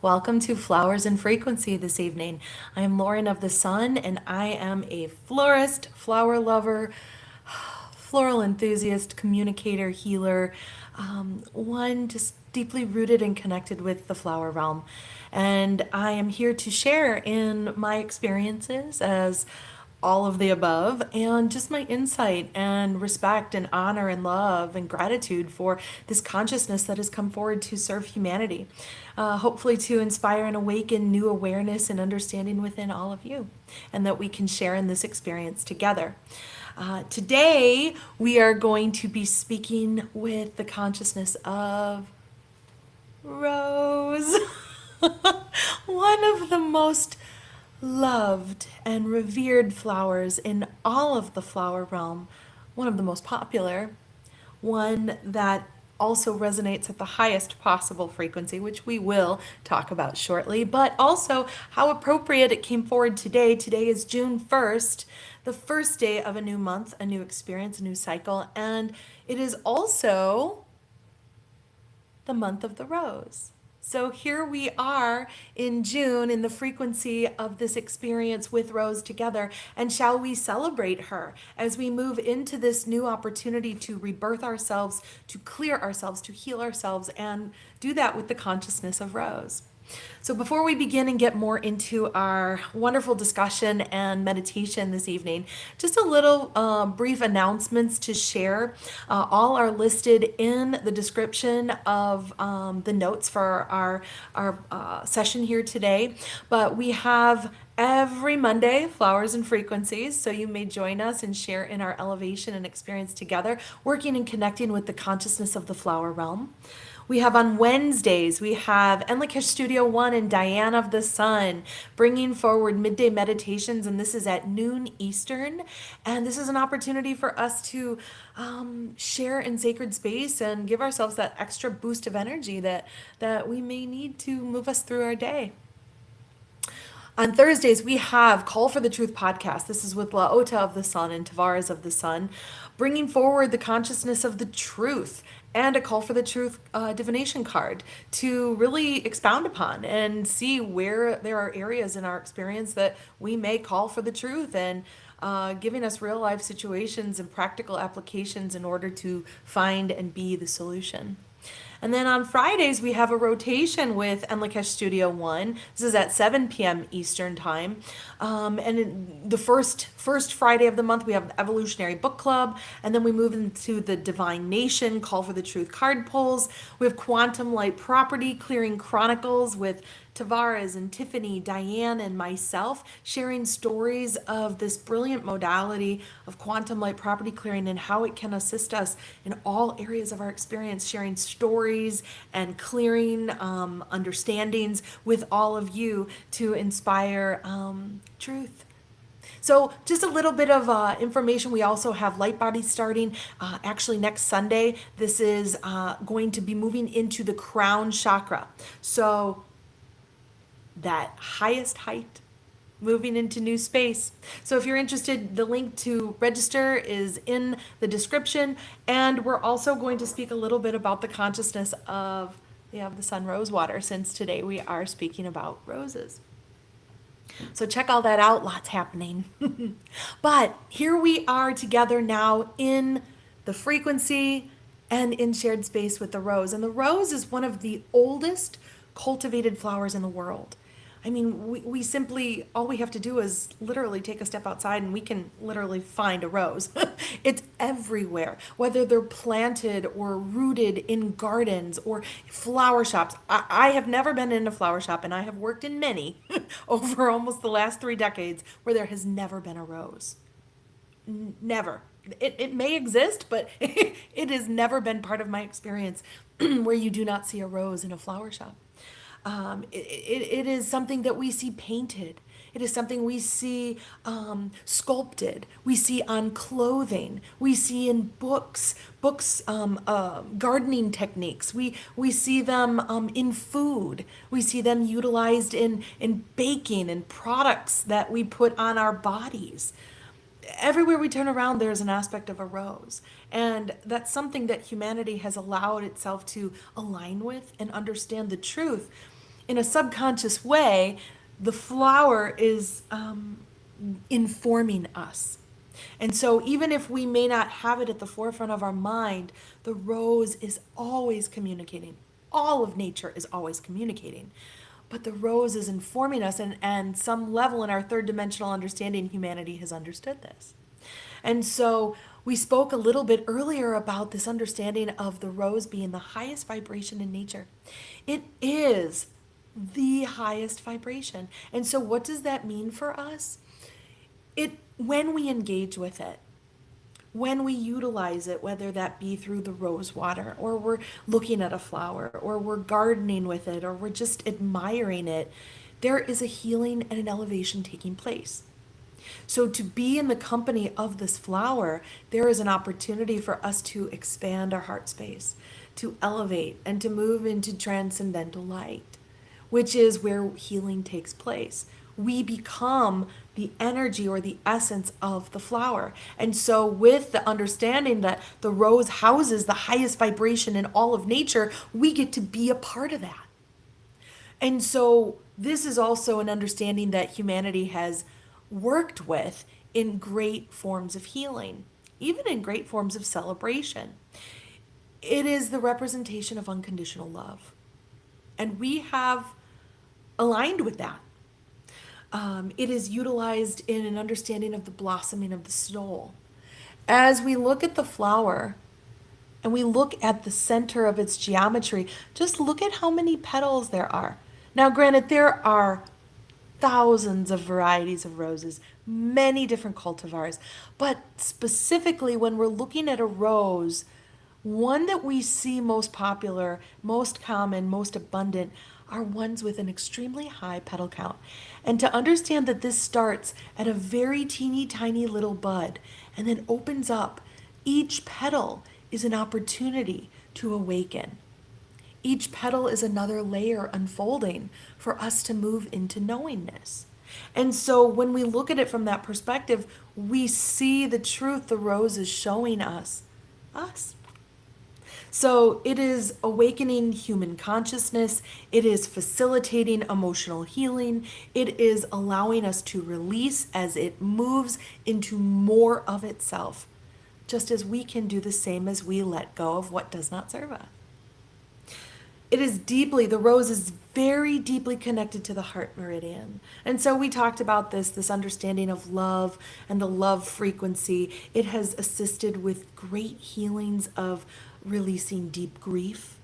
Welcome to Flowers and Frequency this evening. I am Lauren of the Sun, and I am a florist, flower lover, floral enthusiast, communicator, healer, one just deeply rooted and connected with the flower realm. And I am here to share in my experiences as all of the above and just my insight and respect and honor and love and gratitude for this consciousness that has come forward to serve humanity, hopefully to inspire and awaken new awareness and understanding within all of you, and that we can share in this experience together. Today we are going to be speaking with the consciousness of Rose. One of the most loved and revered flowers in all of the flower realm, one of the most popular, one that also resonates at the highest possible frequency, which we will talk about shortly, but also how appropriate it came forward today. Today is June 1st, the first day of a new month, a new experience, a new cycle, and it is also the month of the rose. So here we are in June in the frequency of this experience with Rose together. And shall we celebrate her as we move into this new opportunity to rebirth ourselves, to clear ourselves, to heal ourselves, and do that with the consciousness of Rose. So before we begin and get more into our wonderful discussion and meditation this evening, just a little brief announcements to share. All are listed in the description of the notes for our session here today. But we have every Monday, Flowers and Frequencies, so you may join us and share in our elevation and experience together, working and connecting with the consciousness of the flower realm. We have on Wednesdays, we have Enlikesh Studio One and Diane of the Sun bringing forward midday meditations, and this is at noon Eastern. And this is an opportunity for us to share in sacred space and give ourselves that extra boost of energy that we may need to move us through our day. On Thursdays, we have Call for the Truth podcast. This is with LaOta of the Sun and Tavares of the Sun, bringing forward the consciousness of the truth and a Call for the Truth divination card to really expound upon and see where there are areas in our experience that we may call for the truth, and giving us real life situations and practical applications in order to find and be the solution. And then on Fridays, we have a rotation with Enlikesh Studio One. This is at 7 p.m. Eastern Time. The first Friday of the month, we have the Evolutionary Book Club. And then we move into the Divine Nation, Call for the Truth card pulls. We have Quantum Light Property Clearing Chronicles with Tavares and Tiffany, Diane, and myself, sharing stories of this brilliant modality of quantum light property clearing and how it can assist us in all areas of our experience, sharing stories and clearing understandings with all of you to inspire truth. So just a little bit of information. We also have Light Body starting actually next Sunday. This is going to be moving into the crown chakra. So that highest height, moving into new space. So if you're interested, the link to register is in the description. And we're also going to speak a little bit about the consciousness of the OfTheSun rose water, since today we are speaking about roses. So check all that out, lots happening. But here we are together now in the frequency and in shared space with the rose. And the rose is one of the oldest cultivated flowers in the world. I mean, we simply, all we have to do is literally take a step outside and we can literally find a rose. It's everywhere, whether they're planted or rooted in gardens or flower shops. I have never been in a flower shop, and I have worked in many over almost the last 3 decades where there has never been a rose. Never. It may exist, but it has never been part of my experience where you do not see a rose in a flower shop. It is something that we see painted. It is something we see sculpted. We see on clothing. We see in books, gardening techniques. We see them in food. We see them utilized in baking and products that we put on our bodies. Everywhere we turn around, there's an aspect of a rose. And that's something that humanity has allowed itself to align with and understand the truth in a subconscious way, the flower is informing us. And so, even if we may not have it at the forefront of our mind, the rose is always communicating. All of nature is always communicating. But the rose is informing us, and some level in our third dimensional understanding, humanity has understood this. And so, we spoke a little bit earlier about this understanding of the rose being the highest vibration in nature. It is the highest vibration. And so, what does that mean for us? When we engage with it, when we utilize it, whether that be through the rose water, or we're looking at a flower, or we're gardening with it, or we're just admiring it, there is a healing and an elevation taking place. So, to be in the company of this flower, there is an opportunity for us to expand our heart space, to elevate, and to move into transcendental light, which is where healing takes place. We become the energy or the essence of the flower. And so, with the understanding that the rose houses the highest vibration in all of nature, we get to be a part of that. And so, this is also an understanding that humanity has worked with in great forms of healing, even in great forms of celebration. It is the representation of unconditional love. And we have aligned with that. It is utilized in an understanding of the blossoming of the soul. As we look at the flower and we look at the center of its geometry, just look at how many petals there are. Now, granted, there are thousands of varieties of roses, many different cultivars, but specifically when we're looking at a rose, one that we see most popular, most common, most abundant are ones with an extremely high petal count. And to understand that this starts at a very teeny tiny little bud and then opens up, each petal is an opportunity to awaken. Each petal is another layer unfolding for us to move into knowingness. And so when we look at it from that perspective, we see the truth the rose is showing us. So it is awakening human consciousness. It is facilitating emotional healing. It is allowing us to release as it moves into more of itself, just as we can do the same as we let go of what does not serve us. The rose is very deeply connected to the heart meridian. And so we talked about this understanding of love and the love frequency. It has assisted with great healings of releasing deep grief,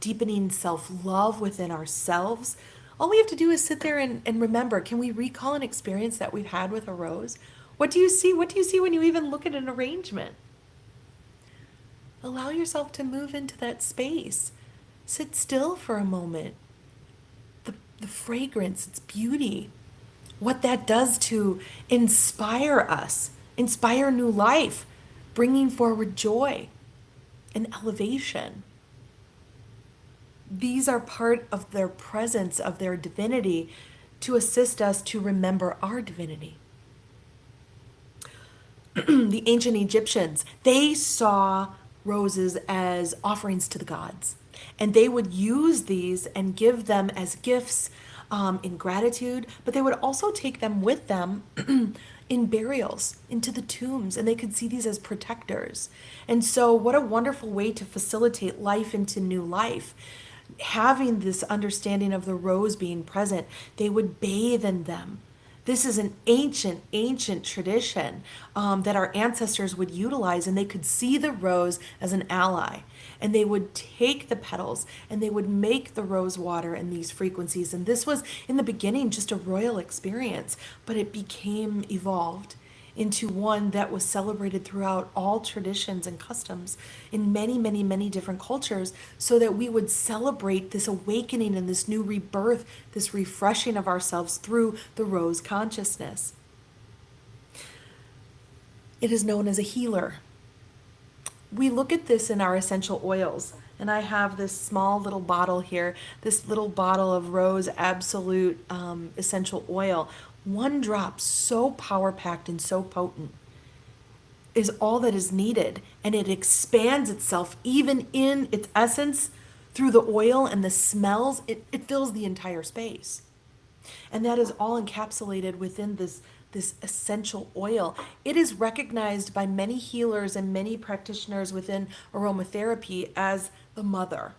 deepening self-love within ourselves. All we have to do is sit there and remember, can we recall an experience that we've had with a rose? What do you see? What do you see when you even look at an arrangement? Allow yourself to move into that space. Sit still for a moment. The fragrance, its beauty, what that does to inspire us, inspire new life, bringing forward joy and elevation. These are part of their presence, of their divinity, to assist us to remember our divinity. The ancient Egyptians, they saw roses as offerings to the gods. And they would use these and give them as gifts in gratitude, but they would also take them with them in burials, into the tombs, and they could see these as protectors. And so, what a wonderful way to facilitate life into new life. Having this understanding of the rose being present, they would bathe in them. This is an ancient tradition that our ancestors would utilize, and they could see the rose as an ally. And they would take the petals and they would make the rose water in these frequencies. And this was, in the beginning, just a royal experience, but it became evolved into one that was celebrated throughout all traditions and customs in many different cultures, so that we would celebrate this awakening and this new rebirth, this refreshing of ourselves through the rose consciousness. It is known as a healer. We look at this in our essential oils, and I have this small little bottle here, this little bottle of Rose Absolute essential oil. One drop, so power-packed and so potent, is all that is needed, and it expands itself even in its essence through the oil and the smells, it fills the entire space. And that is all encapsulated within this essential oil. It is recognized by many healers and many practitioners within aromatherapy as the mother.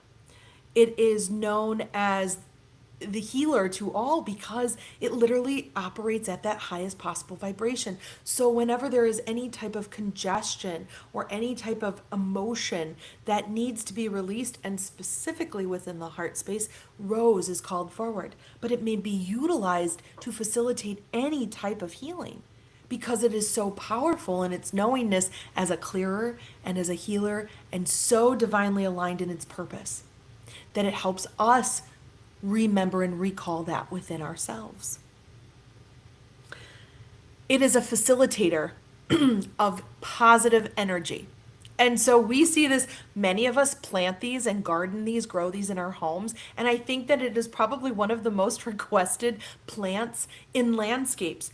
It is known as the healer to all because it literally operates at that highest possible vibration. So whenever there is any type of congestion or any type of emotion that needs to be released, and specifically within the heart space, rose is called forward. But it may be utilized to facilitate any type of healing because it is so powerful in its knowingness as a clearer and as a healer, and so divinely aligned in its purpose that it helps us remember and recall that within ourselves. It is a facilitator of positive energy. And so we see this, many of us plant these and garden these, grow these in our homes. And I think that it is probably one of the most requested plants in landscapes.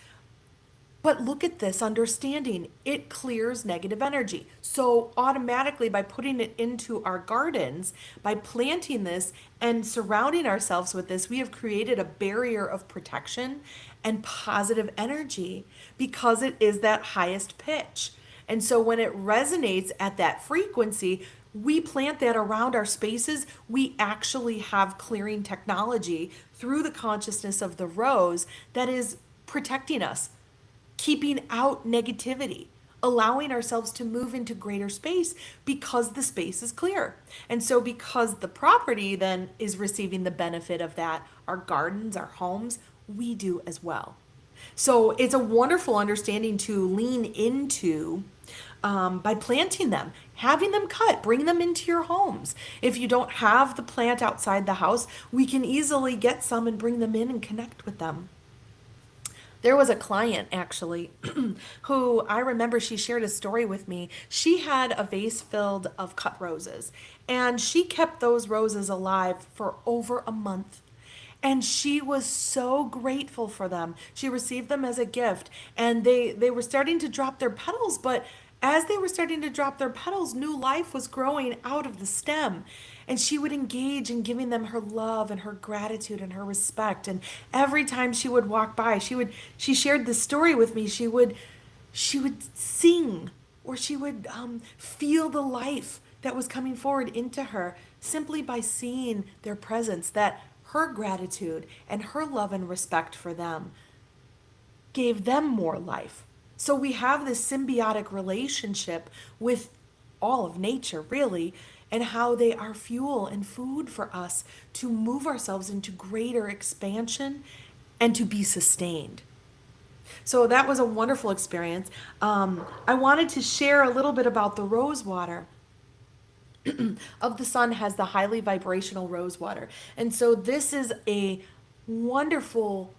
But look at this understanding. It clears negative energy. So automatically by putting it into our gardens, by planting this and surrounding ourselves with this, we have created a barrier of protection and positive energy because it is that highest pitch. And so when it resonates at that frequency, we plant that around our spaces. We actually have clearing technology through the consciousness of the rose that is protecting us, keeping out negativity, allowing ourselves to move into greater space because the space is clear. And so because the property then is receiving the benefit of that, our gardens, our homes, we do as well. So it's a wonderful understanding to lean into by planting them, having them cut, bring them into your homes. If you don't have the plant outside the house, we can easily get some and bring them in and connect with them. There was a client actually who I remember she shared a story with me. She had a vase filled of cut roses and she kept those roses alive for over a month. And she was so grateful for them. She received them as a gift and they were starting to drop their petals, but as they were starting to drop their petals, new life was growing out of the stem. And she would engage in giving them her love and her gratitude and her respect. And every time she would walk by, she shared this story with me. She would sing, or she would feel the life that was coming forward into her simply by seeing their presence, that her gratitude and her love and respect for them gave them more life. So we have this symbiotic relationship with all of nature, really, and how they are fuel and food for us to move ourselves into greater expansion and to be sustained. So that was a wonderful experience. I wanted to share a little bit about the rose water. OfTheSun has the highly vibrational rose water. And so this is a wonderful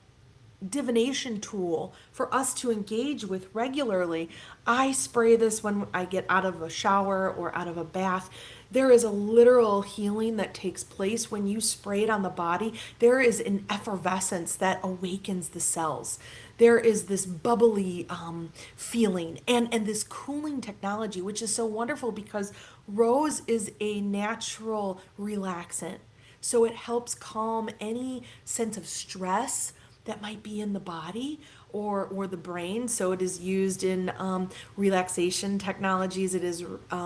divination tool for us to engage with regularly. I spray this when I get out of a shower or out of a bath. There is a literal healing that takes place when you spray it on the body. There is an effervescence that awakens the cells. There is this bubbly feeling and this cooling technology, which is so wonderful because rose is a natural relaxant. So it helps calm any sense of stress that might be in the body or the brain. So it is used in relaxation technologies. It is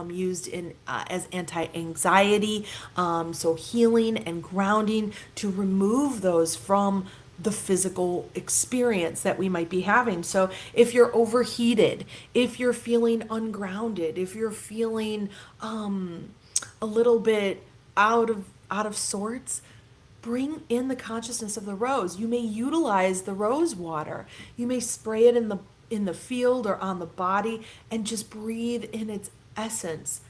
used in as anti-anxiety, so healing and grounding to remove those from the physical experience that we might be having. So if you're overheated, if you're feeling ungrounded, if you're feeling a little bit out of sorts, bring in the consciousness of the rose. You may utilize the rose water. You may spray it in the field or on the body and just breathe in its essence.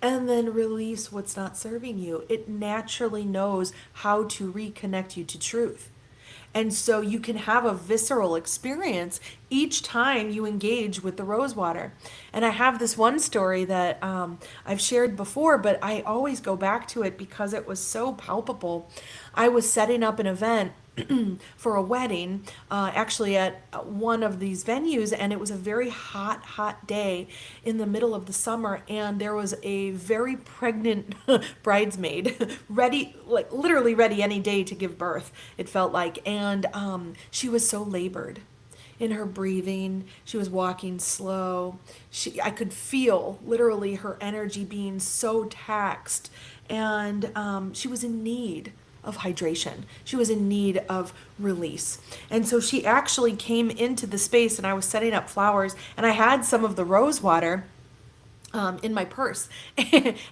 And then release what's not serving you. It naturally knows how to reconnect you to truth. And so you can have a visceral experience each time you engage with the rose water. And I have this one story that I've shared before, but I always go back to it because it was so palpable. I was setting up an event for a wedding, actually at one of these venues, and it was a very hot, hot day in the middle of the summer, and there was a very pregnant bridesmaid, ready, like literally ready any day to give birth, it felt like, and she was so labored in her breathing. She was walking slow. I could feel literally her energy being so taxed, and she was in need of hydration. She was in need of release. And so she actually came into the space, and I was setting up flowers, and I had some of the rose water in my purse.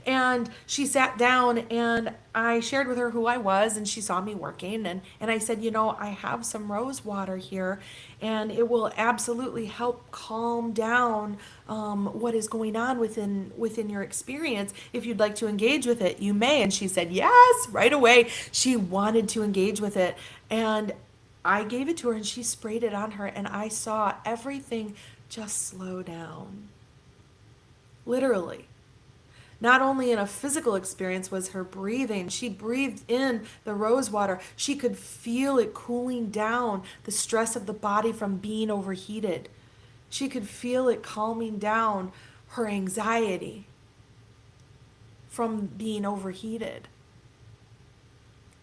And she sat down, and I shared with her who I was, and she saw me working, and I said, I have some rose water here, and it will absolutely help calm down what is going on within your experience. If you'd like to engage with it, you may. And she said yes right away. She wanted to engage with it, and I gave it to her, and she sprayed it on her, and I saw everything just slow down. Literally. Not only in a physical experience was her breathing, she breathed in the rose water. She could feel it cooling down the stress of the body from being overheated. She could feel it calming down her anxiety from being overheated.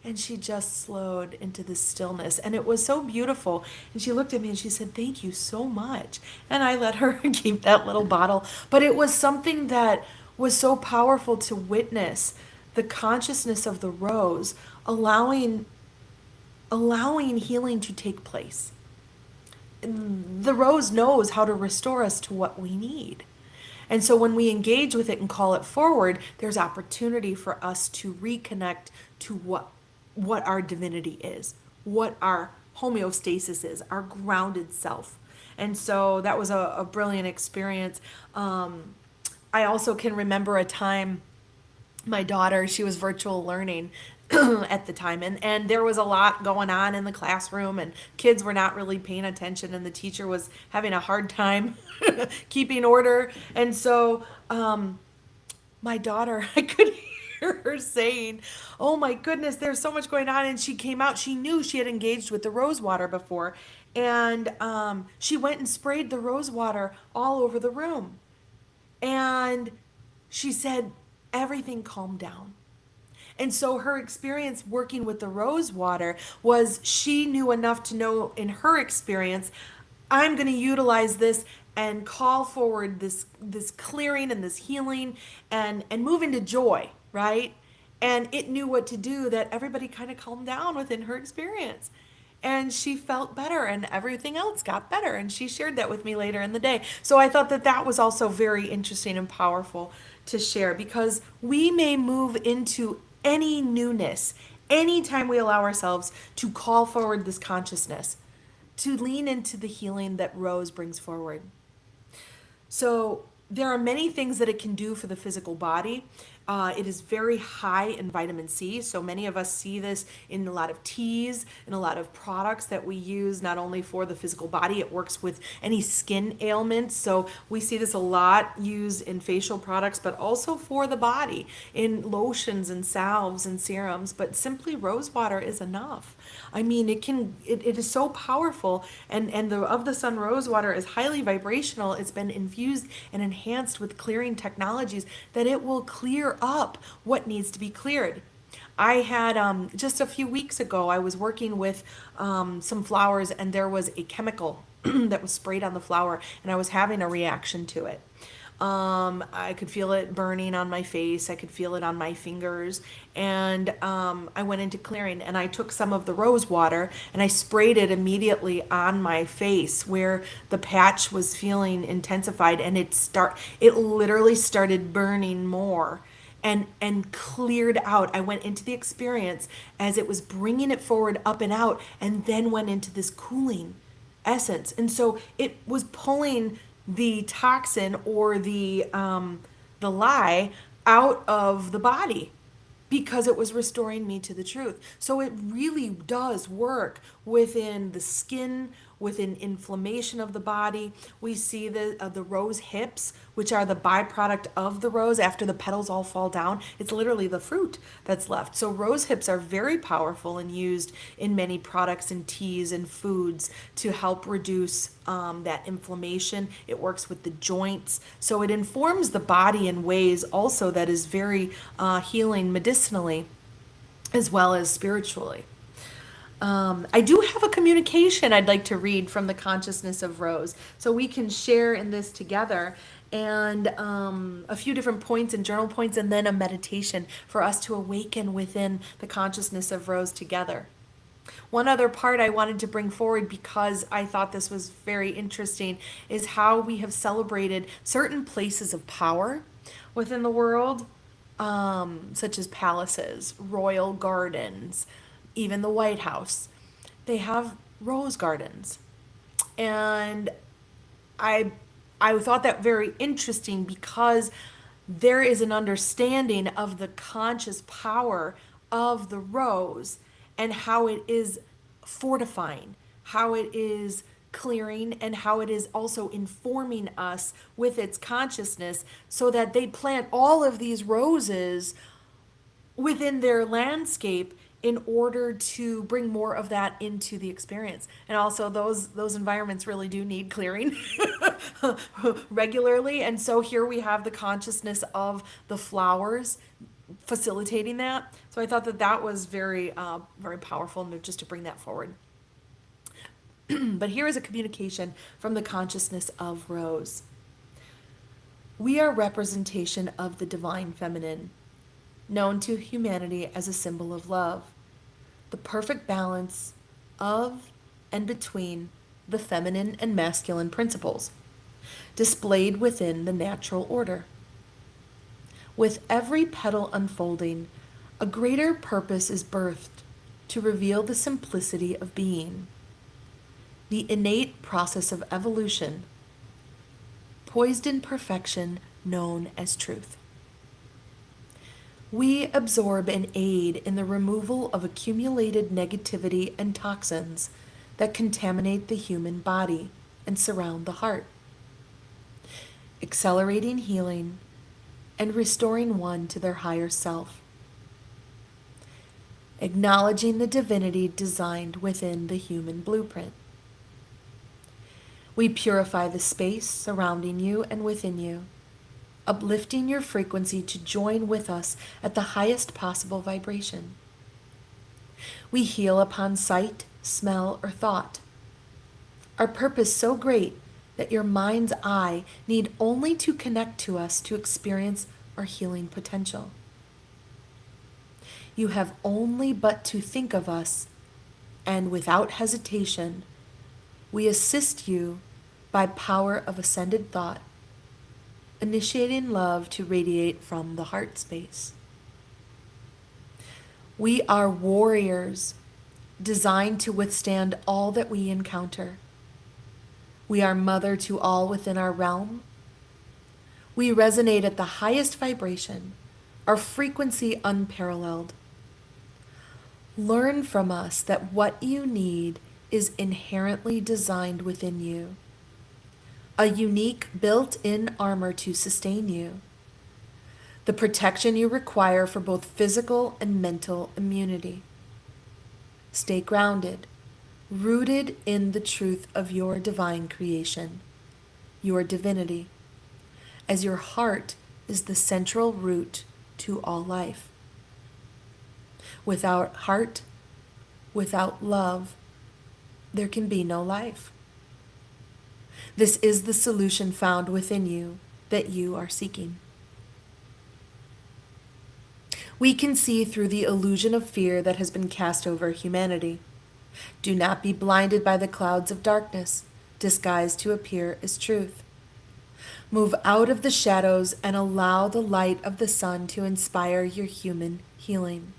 And she just slowed into this stillness. And it was so beautiful. And she looked at me and she said, "Thank you so much." And I let her keep that little bottle. But it was something that was so powerful to witness the consciousness of the rose, allowing healing to take place. The rose knows how to restore us to what we need. And so when we engage with it and call it forward, there's opportunity for us to reconnect to what our divinity is, what our homeostasis is, our grounded self. And so that was a brilliant experience. I also can remember a time, my daughter, she was virtual learning at the time, and there was a lot going on in the classroom, and kids were not really paying attention, and the teacher was having a hard time keeping order. And so my daughter, I could hear her saying, "Oh my goodness, there's so much going on." And she came out, she knew she had engaged with the rose water before, and she went and sprayed the rose water all over the room. And she said everything calmed down. And so her experience working with the rose water was she knew enough to know in her experience, I'm going to utilize this and call forward this clearing and this healing and move into joy, right? And it knew what to do, that everybody kind of calmed down within her experience. And she felt better, and everything else got better. And she shared that with me later in the day. So I thought that was also very interesting and powerful to share, because we may move into any newness anytime we allow ourselves to call forward this consciousness, to lean into the healing that Rose brings forward. So there are many things that it can do for the physical body. It is very high in vitamin C. So many of us see this in a lot of teas, in a lot of products that we use, not only for the physical body, it works with any skin ailments. So we see this a lot used in facial products, but also for the body, in lotions and salves and serums. But simply rose water is enough. I mean, it is so powerful, and the OfTheSun rose water is highly vibrational. It's been infused and enhanced with clearing technologies that it will clear up what needs to be cleared. I had just a few weeks ago, I was working with some flowers, and there was a chemical that was sprayed on the flower, and I was having a reaction to it. I could feel it burning on my face. I could feel it on my fingers. And I went into clearing, and I took some of the rose water and I sprayed it immediately on my face where the patch was feeling intensified, and it literally started burning more and cleared out. I went into the experience as it was bringing it forward up and out, and then went into this cooling essence. And so it was pulling the toxin or the lie out of the body, because it was restoring me to the truth. So it really does work within the skin, within inflammation of the body. We see the rose hips, which are the byproduct of the rose after the petals all fall down. It's literally the fruit that's left. So rose hips are very powerful and used in many products and teas and foods to help reduce that inflammation. It works with the joints. So it informs the body in ways also that is very healing medicinally as well as spiritually. I do have a communication I'd like to read from the consciousness of Rose. So we can share in this together, and a few different points and journal points, and then a meditation for us to awaken within the consciousness of Rose together. One other part I wanted to bring forward because I thought this was very interesting is how we have celebrated certain places of power within the world, such as palaces, royal gardens, even the White House. They have rose gardens. And I I thought that very interesting because there is an understanding of the conscious power of the rose and how it is fortifying, how it is clearing, and how it is also informing us with its consciousness so that they plant all of these roses within their landscape in order to bring more of that into the experience. And also those environments really do need clearing regularly. And so here we have the consciousness of the flowers facilitating that. So I thought that that was very very powerful, and just to bring that forward. But here is a communication from the consciousness of Rose. We are representation of the divine feminine, known to humanity as a symbol of love, the perfect balance of and between the feminine and masculine principles, displayed within the natural order. With every petal unfolding, a greater purpose is birthed to reveal the simplicity of being, the innate process of evolution, poised in perfection known as truth. We absorb and aid in the removal of accumulated negativity and toxins that contaminate the human body and surround the heart, accelerating healing and restoring one to their higher self, acknowledging the divinity designed within the human blueprint. We purify the space surrounding you and within you, uplifting your frequency to join with us at the highest possible vibration. We heal upon sight, smell, or thought. Our purpose so great that your mind's eye need only to connect to us to experience our healing potential. You have only but to think of us, and without hesitation, we assist you by power of ascended thought, initiating love to radiate from the heart space. We are warriors designed to withstand all that we encounter. We are mother to all within our realm. We resonate at the highest vibration, our frequency unparalleled. Learn from us that what you need is inherently designed within you, a unique built-in armor to sustain you, the protection you require for both physical and mental immunity. Stay grounded, rooted in the truth of your divine creation, your divinity, as your heart is the central root to all life. Without heart, without love, there can be no life. This is the solution found within you that you are seeking. We can see through the illusion of fear that has been cast over humanity. Do not be blinded by the clouds of darkness, disguised to appear as truth. Move out of the shadows and allow the light of the sun to inspire your human healing,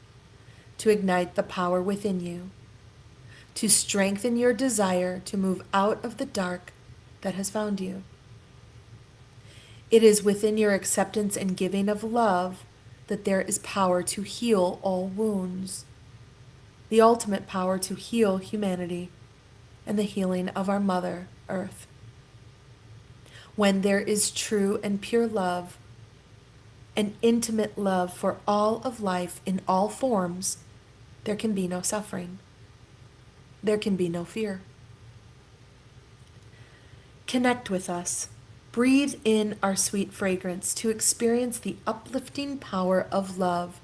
to ignite the power within you, to strengthen your desire to move out of the dark that has found you. It is within your acceptance and giving of love that there is power to heal all wounds, the ultimate power to heal humanity and the healing of our Mother Earth. When there is true and pure love, an intimate love for all of life in all forms, there can be no suffering. There can be no fear. Connect with us. Breathe in our sweet fragrance to experience the uplifting power of love.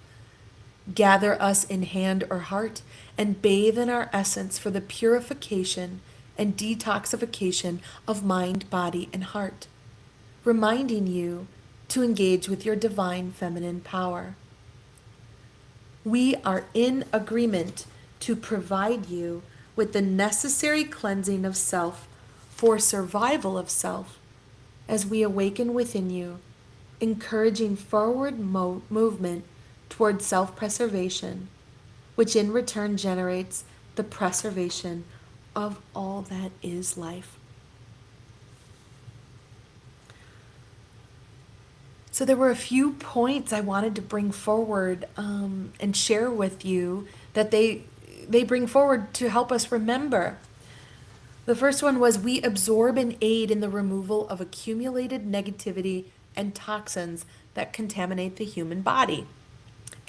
Gather us in hand or heart and bathe in our essence for the purification and detoxification of mind, body, and heart, reminding you to engage with your divine feminine power. We are in agreement to provide you with the necessary cleansing of self for survival of self as we awaken within you, encouraging forward movement towards self-preservation, which in return generates the preservation of all that is life. So there were a few points I wanted to bring forward and share with you that they bring forward to help us remember. The first one was we absorb and aid in the removal of accumulated negativity and toxins that contaminate the human body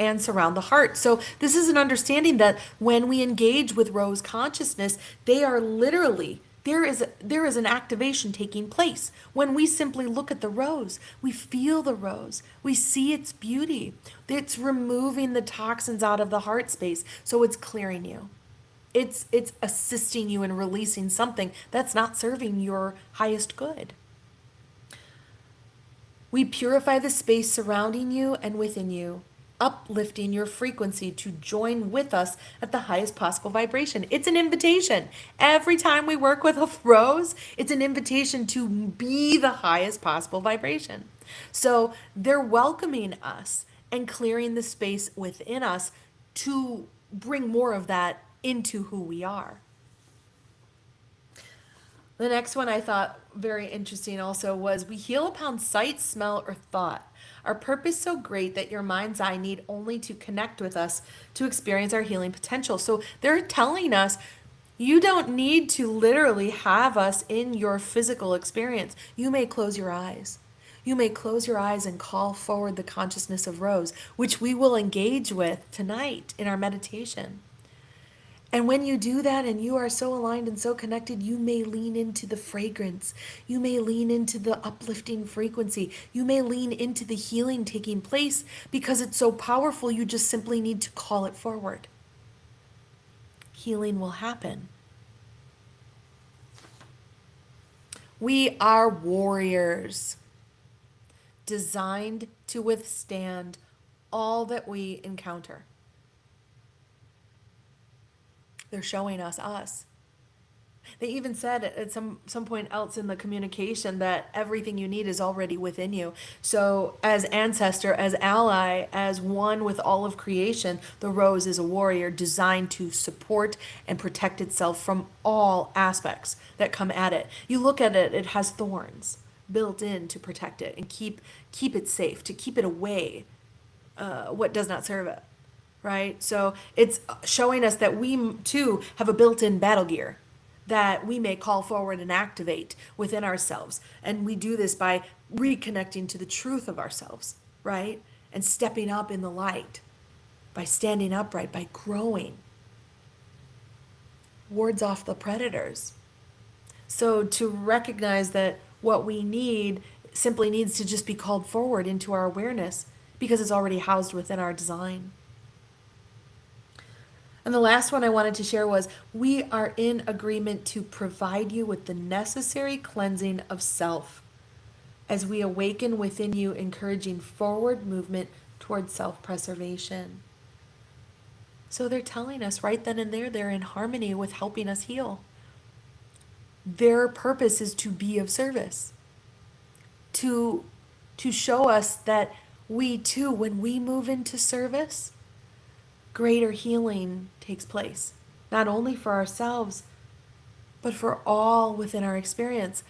and surround the heart. So this is an understanding that when we engage with rose consciousness, they are literally, there is an activation taking place. When we simply look at the rose, we feel the rose, we see its beauty. It's removing the toxins out of the heart space, so it's clearing you. It's assisting you in releasing something that's not serving your highest good. We purify the space surrounding you and within you, uplifting your frequency to join with us at the highest possible vibration. It's an invitation. Every time we work with a rose, it's an invitation to be the highest possible vibration. So they're welcoming us and clearing the space within us to bring more of that into who we are. The next one I thought very interesting also was we heal upon sight, smell, or thought. Our purpose so great that your mind's eye need only to connect with us to experience our healing potential. So they're telling us you don't need to literally have us in your physical experience. You may close your eyes. You may close your eyes and call forward the consciousness of Rose, which we will engage with tonight in our meditation. And when you do that and you are so aligned and so connected, you may lean into the fragrance. You may lean into the uplifting frequency. You may lean into the healing taking place because it's so powerful, you just simply need to call it forward. Healing will happen. We are warriors, designed to withstand all that we encounter. They're showing us. They even said at some point else in the communication that everything you need is already within you. So as ancestor, as ally, as one with all of creation, the rose is a warrior designed to support and protect itself from all aspects that come at it. You look at it, it has thorns built in to protect it and keep it safe, to keep it away what does not serve it. Right? So it's showing us that we too have a built-in battle gear that we may call forward and activate within ourselves. And we do this by reconnecting to the truth of ourselves, right? And stepping up in the light, by standing upright, by growing. Wards off the predators. So to recognize that what we need simply needs to just be called forward into our awareness because it's already housed within our design. And the last one I wanted to share was, we are in agreement to provide you with the necessary cleansing of self as we awaken within you, encouraging forward movement towards self-preservation. So they're telling us right then and there, they're in harmony with helping us heal. Their purpose is to be of service, to show us that we too, when we move into service, greater healing takes place, not only for ourselves, but for all within our experience,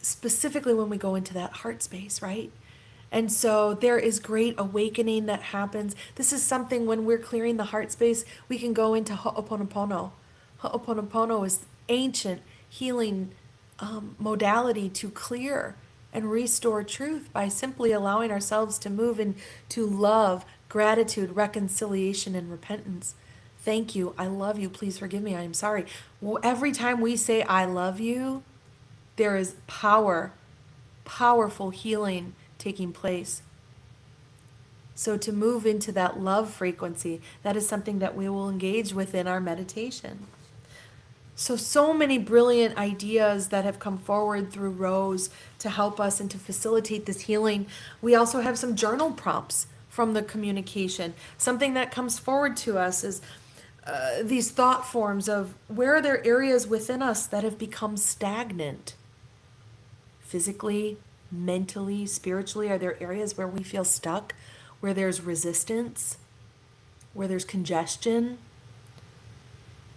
specifically when we go into that heart space, right? And so there is great awakening that happens. This is something when we're clearing the heart space, we can go into Ho'oponopono. Ho'oponopono ancient healing modality to clear and restore truth by simply allowing ourselves to move into love, gratitude, reconciliation, and repentance. Thank you. I love you. Please forgive me. I am sorry. Every time we say, I love you, there is powerful healing taking place. So to move into that love frequency, that is something that we will engage with in our meditation. So many brilliant ideas that have come forward through Rose to help us and to facilitate this healing. We also have some journal prompts from the communication. Something that comes forward to us is these thought forms of where are there areas within us that have become stagnant? Physically, mentally, spiritually, are there areas where we feel stuck, where there's resistance, where there's congestion?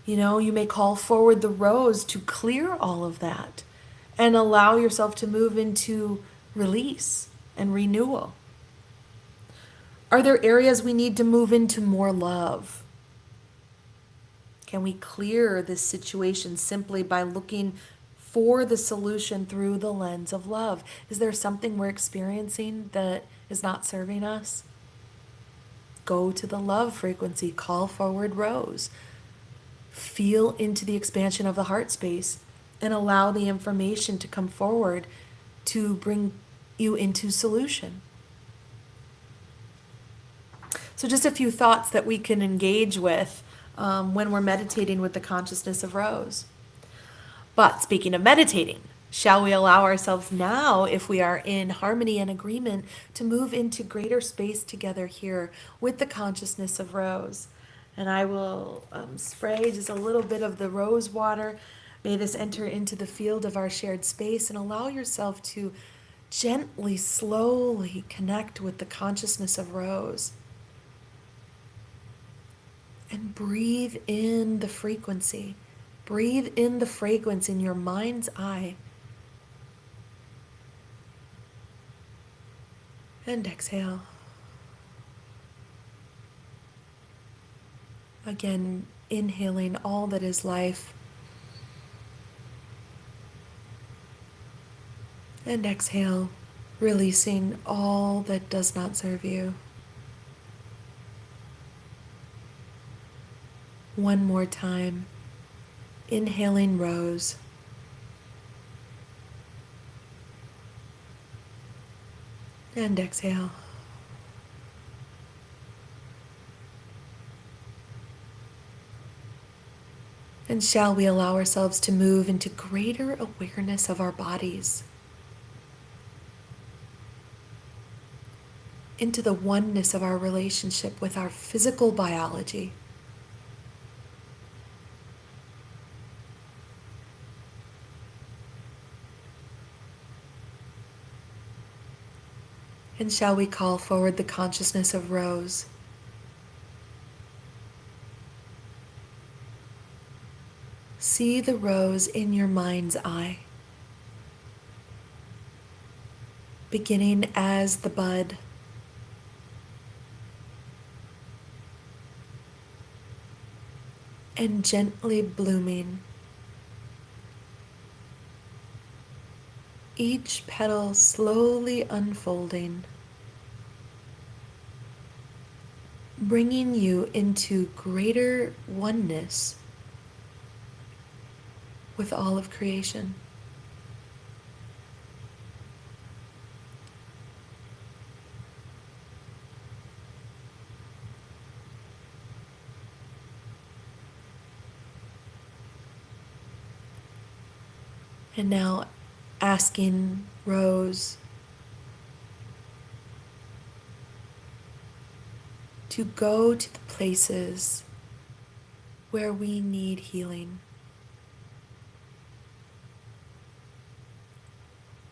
You may call forward the rose to clear all of that and allow yourself to move into release and renewal. Are there areas we need to move into more love? Can we clear this situation simply by looking for the solution through the lens of love? Is there something we're experiencing that is not serving us? Go to the love frequency, call forward rose. Feel into the expansion of the heart space and allow the information to come forward to bring you into solution. So just a few thoughts that we can engage with when we're meditating with the consciousness of Rose. But speaking of meditating, shall we allow ourselves now, if we are in harmony and agreement, to move into greater space together here with the consciousness of Rose? And I will spray just a little bit of the rose water. May this enter into the field of our shared space, and allow yourself to gently, slowly connect with the consciousness of Rose. And breathe in the frequency. Breathe in the fragrance in your mind's eye. And exhale. Again, inhaling all that is life. And exhale, releasing all that does not serve you. One more time. Inhaling rose. And exhale. And shall we allow ourselves to move into greater awareness of our bodies, into the oneness of our relationship with our physical biology. And shall we call forward the consciousness of Rose? See the rose in your mind's eye, beginning as the bud, and gently blooming. Each petal slowly unfolding, bringing you into greater oneness with all of creation. And now asking Rose to go to the places where we need healing.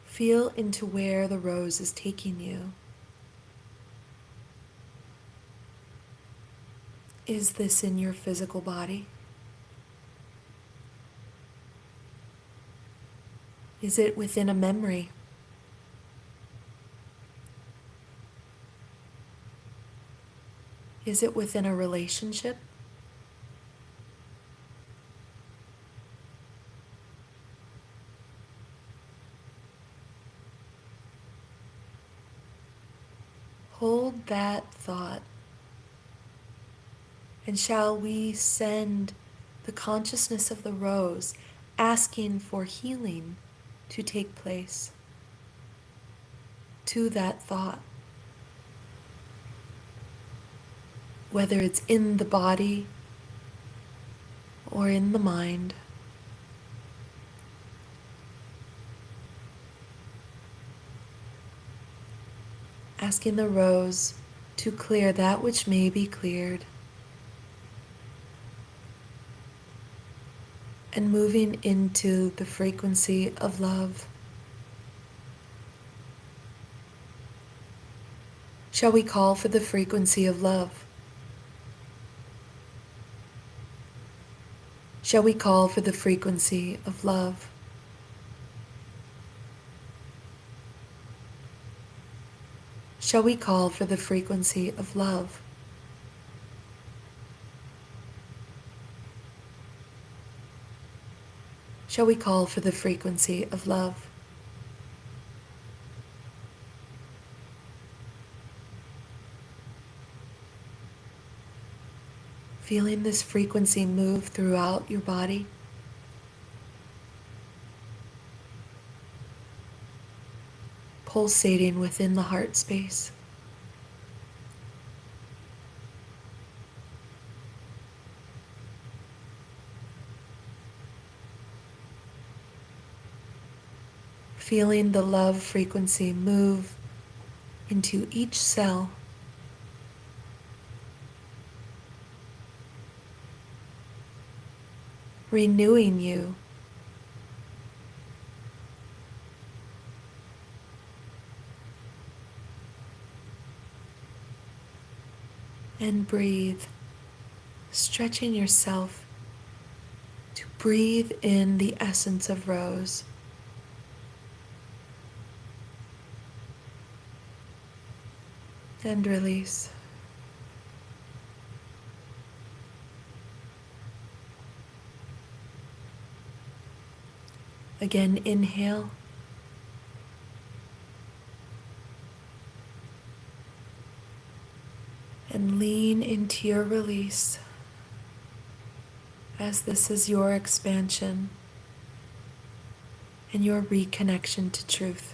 Feel into where the rose is taking you. Is this in your physical body? Is it within a memory? Is it within a relationship? Hold that thought. And shall we send the consciousness of the rose, asking for healing to take place, to that thought, whether it's in the body or in the mind. Asking the rose to clear that which may be cleared, and moving into the frequency of love. Shall we call for the frequency of love? Shall we call for the frequency of love? Shall we call for the frequency of love? Shall we call for the frequency of love? Feeling this frequency move throughout your body. Pulsating within the heart space. Feeling the love frequency move into each cell. Renewing you. And breathe, stretching yourself to breathe in the essence of rose. And release. Again, inhale. And lean into your release, as this is your expansion and your reconnection to truth.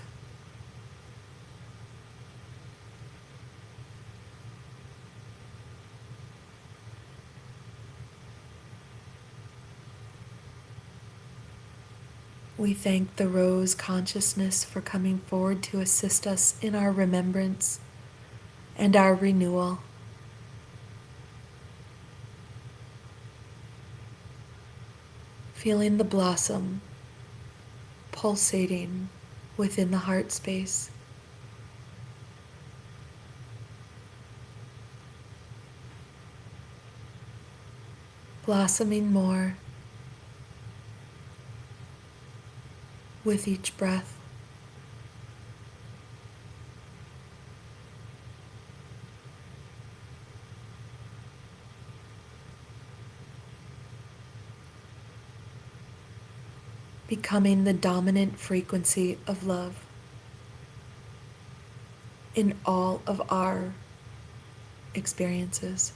We thank the rose consciousness for coming forward to assist us in our remembrance and our renewal. Feeling the blossom pulsating within the heart space. Blossoming more with each breath. Becoming the dominant frequency of love in all of our experiences.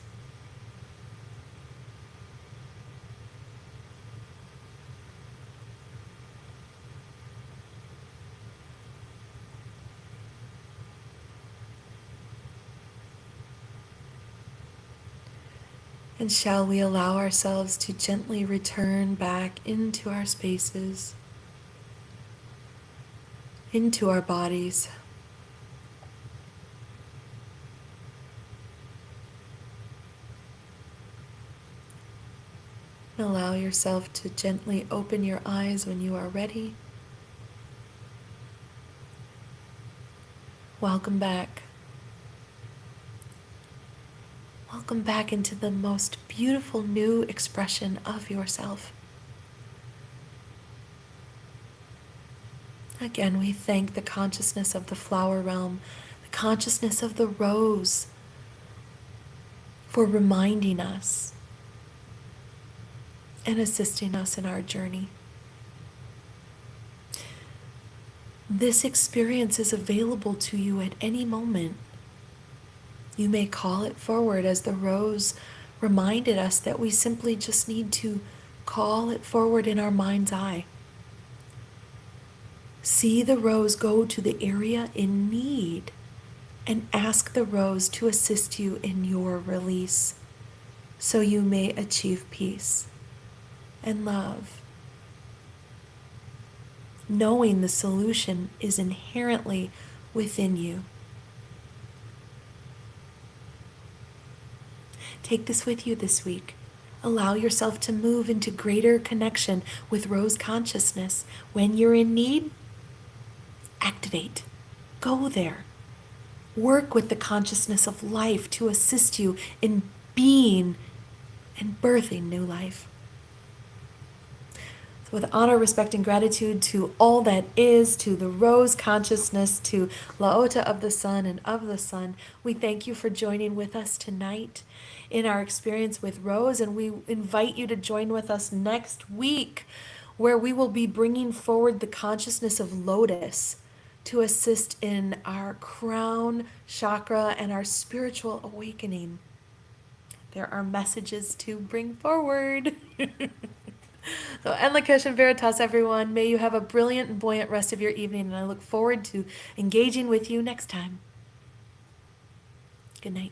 And shall we allow ourselves to gently return back into our spaces, into our bodies. And allow yourself to gently open your eyes when you are ready. Welcome back. Welcome back into the most beautiful new expression of yourself. Again, we thank the consciousness of the flower realm, the consciousness of the rose, for reminding us and assisting us in our journey. This experience is available to you at any moment. You may call it forward as the rose reminded us that we simply just need to call it forward in our mind's eye. See the rose go to the area in need and ask the rose to assist you in your release so you may achieve peace and love. Knowing the solution is inherently within you. Take this with you this week. Allow yourself to move into greater connection with rose consciousness. When you're in need, activate. Go there. Work with the consciousness of life to assist you in being and birthing new life. So with honor, respect, and gratitude to all that is, to the rose consciousness, to LaOta of the sun and of the sun, we thank you for joining with us tonight in our experience with Rose, and we invite you to join with us next week, where we will be bringing forward the consciousness of Lotus to assist in our crown chakra and our spiritual awakening. There are messages to bring forward. So, En Lakesh and Veritas, everyone, may you have a brilliant and buoyant rest of your evening, and I look forward to engaging with you next time. Good night.